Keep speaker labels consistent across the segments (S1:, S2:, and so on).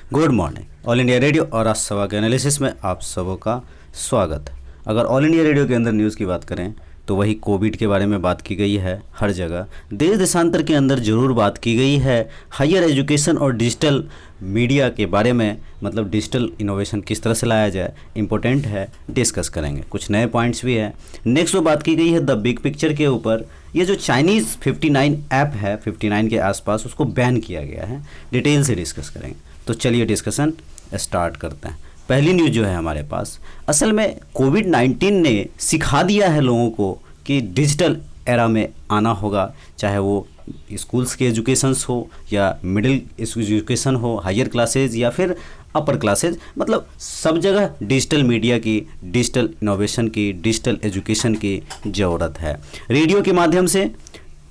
S1: Good morning. All India radio और आज सवा के एनालिसिस में आप सबों का स्वागत है। अगर ऑल इंडिया रेडियो के अंदर न्यूज़ की बात करें तो वही कोविड के बारे में बात की गई है। हर जगह देश देशांतर के अंदर ज़रूर बात की गई है। हायर एजुकेशन और डिजिटल मीडिया के बारे में, मतलब डिजिटल इनोवेशन किस तरह से लाया जाए, इम्पोर्टेंट है, डिस्कस करेंगे। कुछ नए पॉइंट्स भी हैं। नेक्स्ट वो बात की गई है द बिग पिक्चर के ऊपर। ये जो चाइनीज़ 59 ऐप है, 59 के आसपास, उसको बैन किया गया है। डिटेल से डिस्कस करेंगे। तो चलिए डिस्कशन स्टार्ट करते हैं। पहली न्यूज़ जो है हमारे पास, असल में कोविड-19 ने सिखा दिया है लोगों को कि डिजिटल एरा में आना होगा, चाहे वो स्कूल्स के एजुकेशंस हो या मिडिल एजुकेशन हो, हायर क्लासेज या फिर अपर क्लासेज, मतलब सब जगह डिजिटल मीडिया की, डिजिटल इनोवेशन की, डिजिटल एजुकेशन की ज़रूरत है। रेडियो के माध्यम से,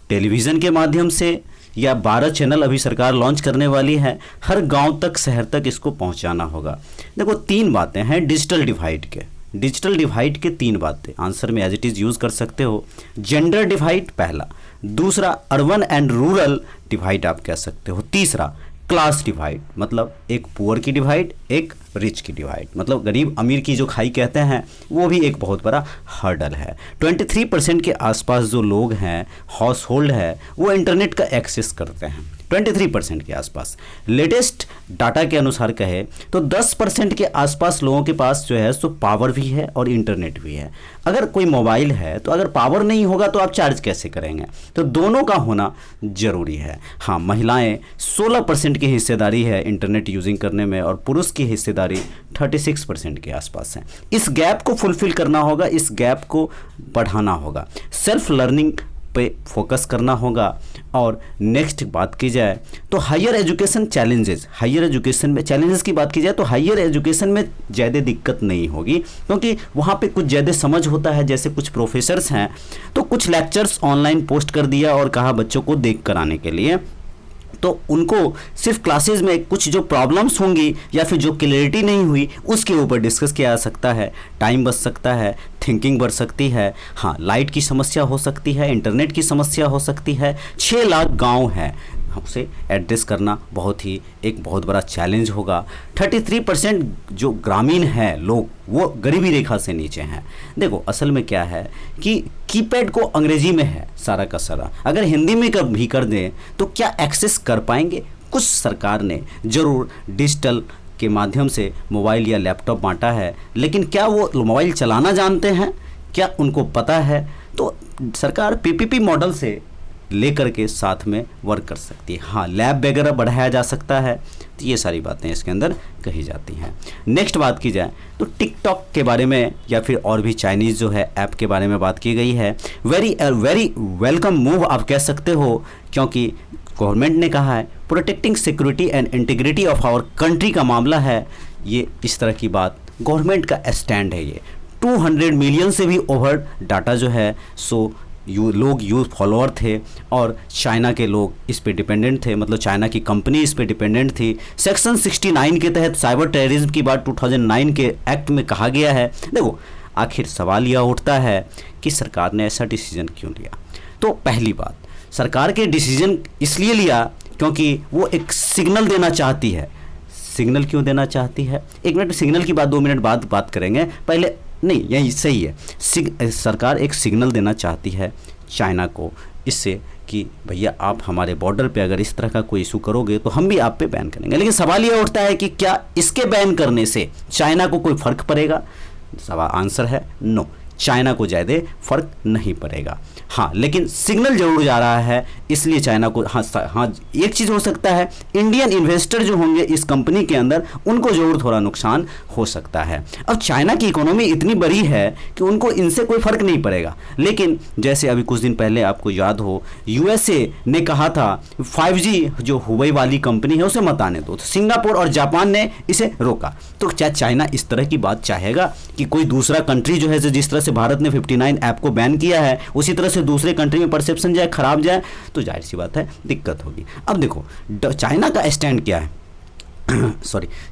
S1: टेलीविज़न के माध्यम से या 12 चैनल अभी सरकार लॉन्च करने वाली है। हर गांव तक, शहर तक इसको पहुंचाना होगा। देखो, 3 बातें हैं डिजिटल डिवाइड के। डिजिटल डिवाइड के 3 बातें आंसर में एज इट इज़ यूज़ कर सकते हो। जेंडर डिवाइड पहला, दूसरा अर्बन एंड रूरल डिवाइड आप कह सकते हो, तीसरा क्लास डिवाइड, मतलब एक पुअर की डिवाइड, एक रिच की डिवाइड, मतलब गरीब अमीर की जो खाई कहते हैं, वो भी एक बहुत बड़ा हर्डल है। 23% के आसपास जो लोग हैं, हाउस होल्ड है, वो इंटरनेट का एक्सेस करते हैं। 23% के आसपास। लेटेस्ट डाटा के अनुसार कहे तो 10% के आसपास लोगों के पास जो है सो पावर भी है और इंटरनेट भी है। अगर कोई मोबाइल है तो अगर पावर नहीं होगा तो आप चार्ज कैसे करेंगे? तो दोनों का होना ज़रूरी है। हाँ, महिलाएं 16% की हिस्सेदारी है इंटरनेट यूजिंग करने में और पुरुष की हिस्सेदारी 36% के आसपास है। इस गैप को फुलफिल करना होगा, इस गैप को बढ़ाना होगा, सेल्फ लर्निंग पे फोकस करना होगा। और नेक्स्ट बात की जाए तो higher education challenges, higher education में चैलेंजेस की बात की जाए तो हायर एजुकेशन में ज़्यादा दिक्कत नहीं होगी, क्योंकि वहाँ पे कुछ ज़्यादा समझ होता है। जैसे कुछ प्रोफेसर्स हैं तो कुछ लेक्चर्स ऑनलाइन पोस्ट कर दिया और कहा बच्चों को देख कर आने के लिए, तो उनको सिर्फ क्लासेस में कुछ जो प्रॉब्लम्स होंगी या फिर जो क्लैरिटी नहीं हुई उसके ऊपर डिस्कस किया जा सकता है। टाइम बच सकता है, थिंकिंग बढ़ सकती है। हाँ, लाइट की समस्या हो सकती है, इंटरनेट की समस्या हो सकती है। 6 लाख गांव हैं, उसे एड्रेस करना एक बहुत बड़ा चैलेंज होगा। 33% जो ग्रामीण हैं लोग, वो गरीबी रेखा से नीचे हैं। देखो, असल में क्या है कि कीपैड को अंग्रेजी में है सारा का सारा, अगर हिंदी में भी कर दें तो क्या एक्सेस कर पाएंगे? कुछ सरकार ने ज़रूर डिजिटल के माध्यम से मोबाइल या लैपटॉप बांटा है, लेकिन क्या वो मोबाइल चलाना जानते हैं? क्या उनको पता है? तो सरकार पीपीपी मॉडल से लेकर के साथ में वर्क कर सकती है। हाँ, लैब वगैरह बढ़ाया जा सकता है। तो ये सारी बातें इसके अंदर कही जाती हैं। नेक्स्ट बात की जाए तो टिकटॉक के बारे में या फिर और भी चाइनीज़ जो है ऐप के बारे में बात की गई है। वेरी वेलकम मूव आप कह सकते हो, क्योंकि गवर्नमेंट ने कहा है protecting security and integrity of our country का मामला है ये। इस तरह की बात गवर्नमेंट का स्टैंड है ये। 200 मिलियन से भी ओवर डाटा जो है सो लोग फॉलोअर थे और चाइना के लोग इस पे डिपेंडेंट थे, मतलब चाइना की कंपनी इस पे डिपेंडेंट थी। सेक्शन 69 के तहत साइबर टेररिज्म की बात 2009 के एक्ट में कहा गया है। देखो, आखिर सवाल यह उठता है कि सरकार ने ऐसा डिसीजन क्यों लिया? तो पहली बात, सरकार के डिसीजन इसलिए लिया क्योंकि वो एक सिग्नल देना चाहती है। सिग्नल क्यों देना चाहती है? 1 मिनट, सिग्नल की बात 2 मिनट बाद बात करेंगे, पहले नहीं, यही सही है। सरकार एक सिग्नल देना चाहती है चाइना को, इससे कि भैया आप हमारे बॉर्डर पे अगर इस तरह का कोई इशू करोगे तो हम भी आप पे बैन करेंगे। लेकिन सवाल यह उठता है कि क्या इसके बैन करने से चाइना को कोई फ़र्क पड़ेगा? सवाल आंसर है नो, चाइना को ज़्यादा फ़र्क नहीं पड़ेगा। हाँ, लेकिन सिग्नल जरूर जा रहा है, इसलिए चाइना को हाँ एक चीज़ हो सकता है, इंडियन इन्वेस्टर जो होंगे इस कंपनी के अंदर उनको जरूर थोड़ा नुकसान हो सकता है। अब चाइना की इकोनॉमी इतनी बड़ी है कि उनको इनसे कोई फ़र्क नहीं पड़ेगा। लेकिन जैसे अभी कुछ दिन पहले आपको याद हो, यूएसए ने कहा था 5G जो हुवई वाली कंपनी है उसे मत आने दो, तो सिंगापुर और जापान ने इसे रोका। तो क्या चाइना इस तरह की बात चाहेगा कि कोई दूसरा कंट्री जो है, जिस तरह से भारत ने 59 ऐप को बैन किया है उसी तरह से दूसरे कंट्री में परसेप्शन जाए, खराब जाए, तो जाहिर सी बात है दिक्कत होगी। अब देखो, चाइना का स्टैंड क्या है?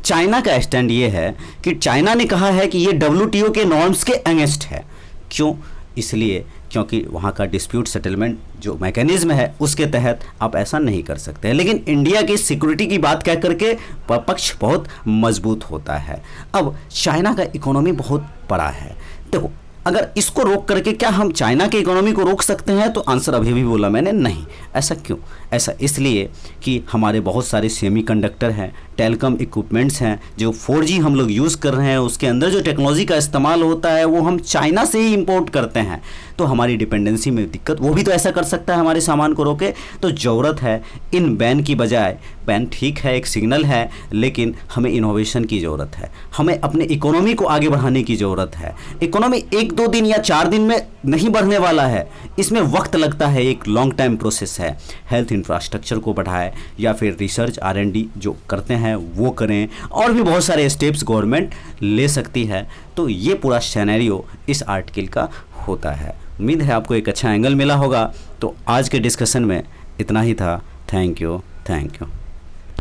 S1: चाइना का स्टैंड ये है कि चाइना ने कहा है कि ये WTO के नॉर्म्स के अगेंस्ट है। क्यों? इसलिए क्योंकि वहाँ का डिस्प्यूट सेटलमेंट जो मैकेनिज्म है उसके तहत आप ऐसा नहीं कर सकते हैं। लेकिन इंडिया की सिक्योरिटी की बात कह करके पक्ष बहुत मजबूत होता है। अब चाइना का इकोनॉमी बहुत बड़ा है। देखो, अगर इसको रोक करके क्या हम चाइना के इकोनॉमी को रोक सकते हैं, तो आंसर अभी भी बोला मैंने, नहीं। ऐसा क्यों? ऐसा इसलिए कि हमारे बहुत सारे सेमीकंडक्टर हैं, टेलीकॉम इक्विपमेंट्स हैं, जो 4G हम लोग यूज़ कर रहे हैं, उसके अंदर जो टेक्नोलॉजी का इस्तेमाल होता है वो हम चाइना से ही इंपोर्ट करते हैं। तो हमारी डिपेंडेंसी में दिक्कत, वो भी तो ऐसा कर सकता है हमारे सामान को रोके। तो ज़रूरत है इन बैन की बजाय, बैन ठीक है, एक सिग्नल है, लेकिन हमें इनोवेशन की ज़रूरत है, हमें अपने इकोनॉमी को आगे बढ़ाने की ज़रूरत है। इकोनॉमी 1-2 दिन या 4 दिन में नहीं बढ़ने वाला है, इसमें वक्त लगता है, एक लॉन्ग टाइम प्रोसेस है। हेल्थ इंफ्रास्ट्रक्चर को बढ़ाए या फिर रिसर्च R&D जो करते हैं वो करें, और भी बहुत सारे स्टेप्स गवर्नमेंट ले सकती है। तो ये पूरा सिनेरियो इस आर्टिकल का होता है। उम्मीद है आपको एक अच्छा एंगल मिला होगा। तो आज के डिस्कशन में इतना ही था। Thank you.